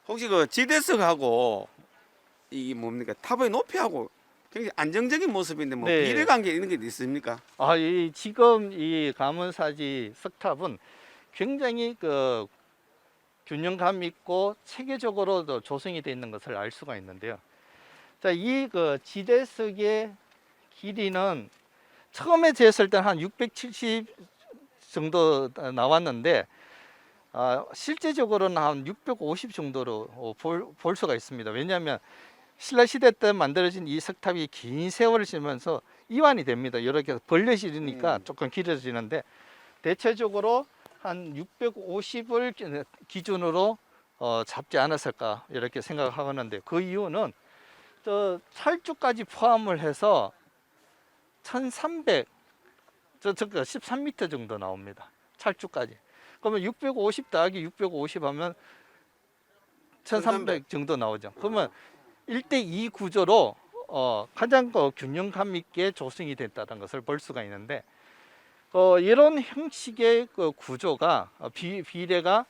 혹시 그 지대석하고 이 뭡니까 탑의 높이하고 굉장히 안정적인 모습인데 뭐 네. 비례 관계 이런 게 있습니까? 지금 이 가문사지 석탑은 굉장히 그 균형감 있고 체계적으로도 조성이 되어 있는 것을 알 수가 있는데요. 자, 이 그 지대석의 길이는 처음에 재었을 때는 한 670 정도 나왔는데 실제적으로는 한 650 정도로 볼 수가 있습니다. 왜냐하면 신라 시대 때 만들어진 이 석탑이 긴 세월을 지나면서 이완이 됩니다. 이렇게 벌려지니까 조금 길어지는데 대체적으로 한 650을 기준으로 잡지 않았을까 이렇게 생각하는데 그 이유는 저 철쭉까지 포함을 해서 1300 13m 정도 나옵니다. 철쭉까지. 그러면 650 더하기 650 하면 1300 정도 나오죠. 그러면 1대2 구조로 가장 균형감 있게 조성이 됐다는 것을 볼 수가 있는데 이런 형식의 그 구조가 비례가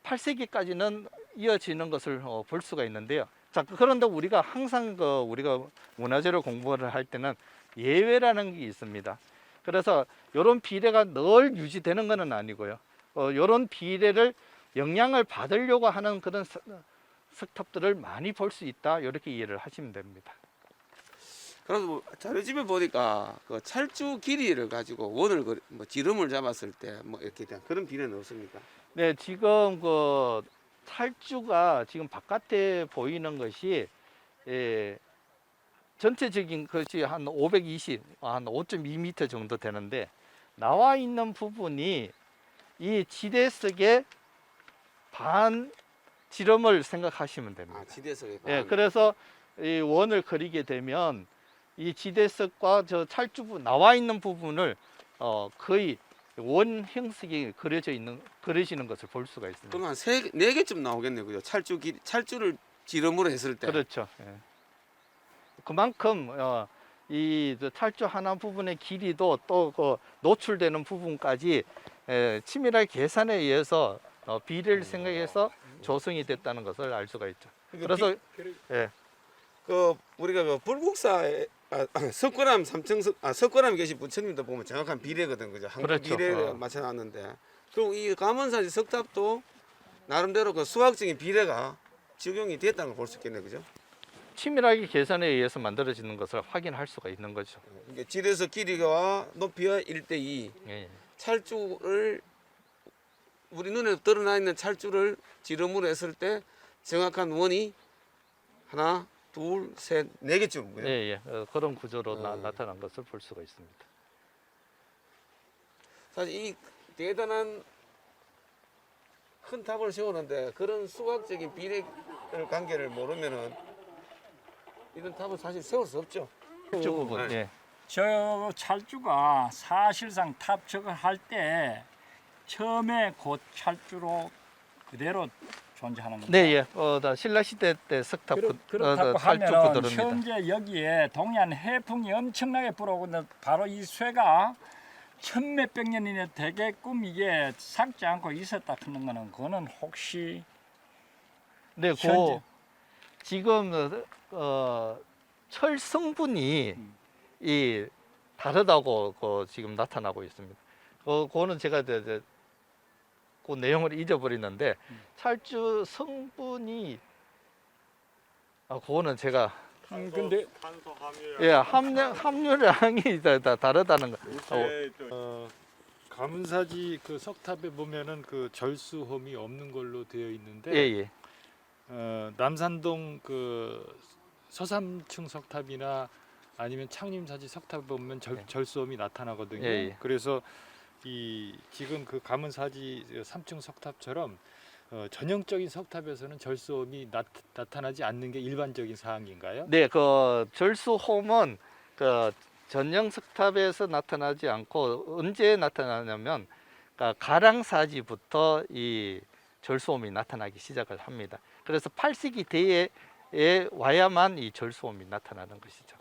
8세기까지는 이어지는 것을 볼 수가 있는데요. 자, 그런데 우리가 항상 우리가 문화재를 공부를 할 때는 예외라는 게 있습니다. 그래서 이런 비례가 늘 유지되는 것은 아니고요. 이런 비례를 영향을 받으려고 하는 그런 석탑들을 많이 볼 수 있다. 이렇게 이해를 하시면 됩니다. 그래서 뭐 자료집에 보니까 그 철쭉 길이를 가지고 원을 뭐 지름을 잡았을 때 뭐 이렇게 된 그런 비례는 없습니까? 네, 지금 그 탈주가 지금 바깥에 보이는 것이 전체적인 것이 한 520, 한 5.2m 정도 되는데 나와 있는 부분이 이 지대석의 반 지름을 생각하시면 됩니다. 지대석의 예, 그래서 이 원을 그리게 되면 이 지대석과 저 찰주 나와 있는 부분을 거의 원 형식이 그려지는 것을 볼 수가 있습니다. 그럼 한 네 개쯤 나오겠네요, 그죠? 찰주를 지름으로 했을 때. 그렇죠. 예. 그만큼 이 찰주 하나 부분의 길이도 또 그 노출되는 부분까지 치밀하게 계산에 의해서 비례를 생각해서 조성이 됐다는 것을 알 수가 있죠. 그래서 예. 그 우리가 그 불국사에 석굴암 석굴암에 계신 부처님도 보면 정확한 비례거든, 그죠? 한국 그렇죠. 비례 맞춰놨는데, 그리고 이 감원사지 석탑도 나름대로 그 수학적인 비례가 적용이 됐다는 걸 볼 수 있겠네, 그죠? 치밀하게 계산에 의해서 만들어지는 것을 확인할 수가 있는 거죠. 이게 지대석 길이와 높이와 1대2 예. 찰주를 우리 눈에 드러나 있는 찰주를 지름으로 했을 때 정확한 원이 하나, 둘, 셋, 네 개쯤. 예, 예. 그런 구조로 나타난 것을 볼 수가 있습니다. 사실 이 대단한 큰 탑을 세우는데 그런 수학적인 비례 관계를 모르면은 이런 탑을 사실 세울 수 없죠. 이쪽 부분. 예. 저 찰주가 사실상 탑 저거 할 때 처음에 그 찰주로 그대로 존재하는 겁니다. 네, 예. 다 신라 시대 때 석탑 그렇다고 찰주 하면 그대로입니다. 현재 여기에 동해안 해풍이 엄청나게 불어오고 있는데 바로 이 쇠가 천몇백 년이나 되게끔 이게 삭지 않고 있었다 하는 거는 그거는 혹시 네, 현재- 지금 철 성분이 이 다르다고 지금 나타나고 있습니다. 그거는 제가 그 내용을 잊어버리는데 찰주 성분이 그거는 제가 근데 탄소 함유량. 예 함유량이 다 다르다는 거. 가문사지 그 석탑에 보면은 그 절수홈이 없는 걸로 되어 있는데 예. 남산동 그 서삼층 석탑이나 아니면 창림사지 석탑에 보면 네. 절수홈이 나타나거든요. 예. 그래서 이 지금 그 가문사지 3층 석탑처럼 전형적인 석탑에서는 절수홈이 나타나지 않는 게 일반적인 사항인가요? 네, 그 절수홈은 그 전형 석탑에서 나타나지 않고 언제 나타나냐면 가랑사지부터 이 절수홈이 나타나기 시작을 합니다. 그래서 8세기 대에 와야만 이 절수홈이 나타나는 것이죠.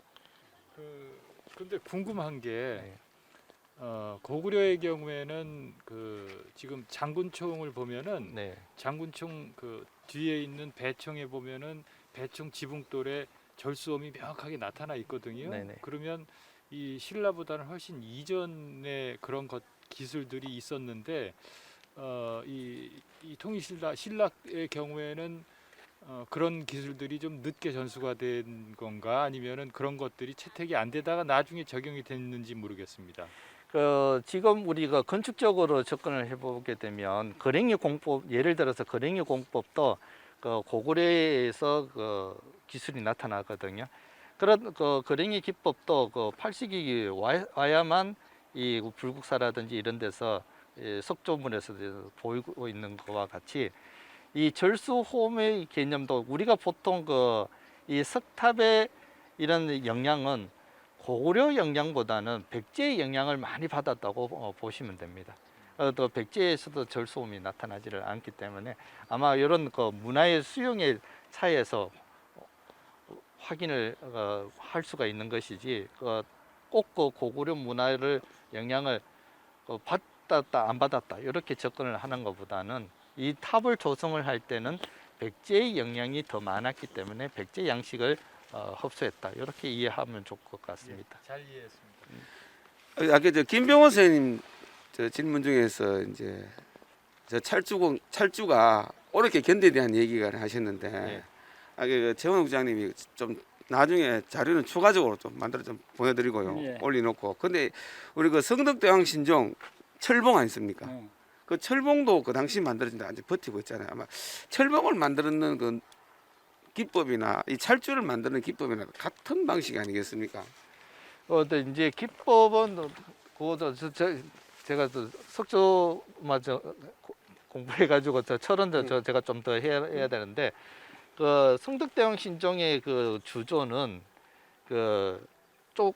근데 궁금한 게 네. 고구려의 경우에는 그 지금 장군총을 보면은 네. 장군총 그 뒤에 있는 배총에 보면은 배총 지붕돌에 절수음이 명확하게 나타나 있거든요. 네네. 그러면 이 신라보다는 훨씬 이전에 그런 것 기술들이 있었는데 이 신라의 경우에는 그런 기술들이 좀 늦게 전수가 된 건가 아니면은 그런 것들이 채택이 안 되다가 나중에 적용이 됐는지 모르겠습니다. 지금 우리가 건축적으로 접근을 해보게 되면 거랭이 공법, 예를 들어서 거랭이 공법도 그 고구려에서 그 기술이 나타나거든요. 그런 그 거랭이 기법도 그 8세기 와야만 이 불국사라든지 이런 데서 석조물에서 보이고 있는 것과 같이 이 절수호음의 개념도 우리가 보통 그 이 석탑의 이런 영향은 고구려 영향보다는 백제의 영향을 많이 받았다고 보시면 됩니다. 또 백제에서도 절수음이 나타나지를 않기 때문에 아마 이런 그 문화의 수용의 차이에서 확인을 할 수가 있는 것이지 꼭 그 고구려 문화를 영향을 받았다 안 받았다 이렇게 접근을 하는 것보다는 이 탑을 조성을 할 때는 백제의 영향이 더 많았기 때문에 백제 양식을 흡수했다 이렇게 이해하면 좋을 것 같습니다. 잘 이해했습니다. 아까 저 김병호 선생님 저 질문 중에서 이제 저 철주가 오렇게 견뎌에 대한 얘기가 하셨는데 네. 아까 그 최원욱 부장님이 좀 나중에 자료는 추가적으로 좀 만들어 좀 보내드리고요. 예. 올려놓고. 근데 우리 그 성덕대왕 신종 철봉 아닙니까? 그 철봉도 그 당시 만들어진다 아직 버티고 있잖아요. 아마 철봉을 만드는 그 기법이나 이 찰주를 만드는 기법이나 같은 방식 아니겠습니까? 근데 이제 기법은 그것도 제가 또 석조마저 공부해가지고 철은 제가 좀 더 해야 되는데 그 성덕대왕 신종의 그 주조는 그쪽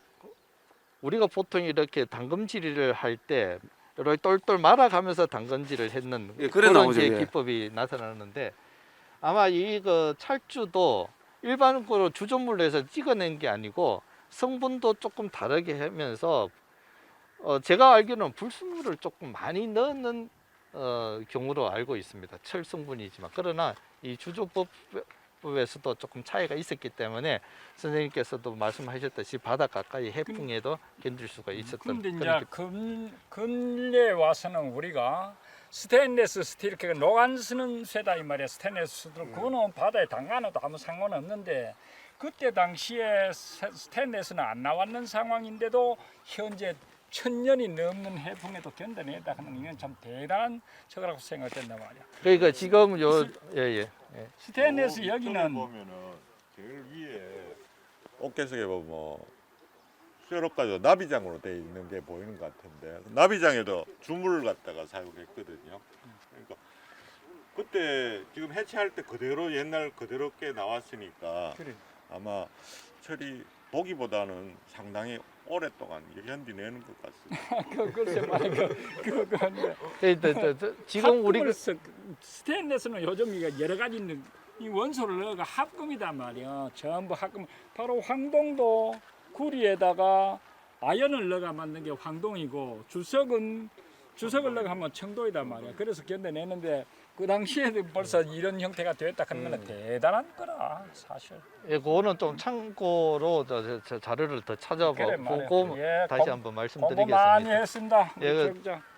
우리가 보통 이렇게 당금질을 할 때 이렇게 똘똘 말아가면서 당근질을 했는 예, 그래 그런 나오죠, 이제 예. 기법이 나타나는데 아마 이 그 찰주도 일반적으로 주조물로 해서 찍어낸 게 아니고 성분도 조금 다르게 하면서 제가 알기로는 불순물을 조금 많이 넣는 경우로 알고 있습니다. 철 성분이지만 그러나 이 주조법에서도 조금 차이가 있었기 때문에 선생님께서도 말씀하셨듯이 바다 가까이 해풍에도 견딜 수가 있었던 근데 그런 이제 근래 와서는 우리가 스테인레스 스틸 그 노간 쓰는 쇠다 이 말이야. 스테인레스 스틸 그거는 바다에 담가놔도 아무 상관없는데 그때 당시에 스테인레스는 안 나왔는 상황인데도 현재 1000년이 넘는 해풍에도 견뎌내다 하는 이건 참 대단한 저거라고 생각된단 말이야. 그러니까 지금 예예. 스테인레스 이쪽에 여기는 보면은 제일 위에 어깨석에 보면 쇠로까지 나비장으로 돼 있는 게 보이는 것 같은데 나비장에도 주물을 갖다가 사용했거든요. 그러니까 그때 지금 해체할 때 그대로 옛날 그대로 꽤 나왔으니까 그래. 아마 철이 보기보다는 상당히 오랫동안 견디내는 것 같습니다. 글쎄 말이야. 지금 우리 스테인레스는 요즘 이거 여러 가지 있는 이 원소를 넣어가 합금이단 말이야. 전부 합금. 바로 황동도 구리에다가 아연을 넣어가 만든 게 황동이고 주석을 넣어가 하면 청도이단 말이야. 그래서 견뎌내는데 그 당시에도 벌써 이런 형태가 됐다 하는 건 대단한 거라 사실. 예, 그거는 좀 참고로 저 자료를 더 그래, 말이야. 찾아보고 예, 다시 공- 한번 공부 많이 말씀드리겠습니다. 했습니다. 예, 우리 장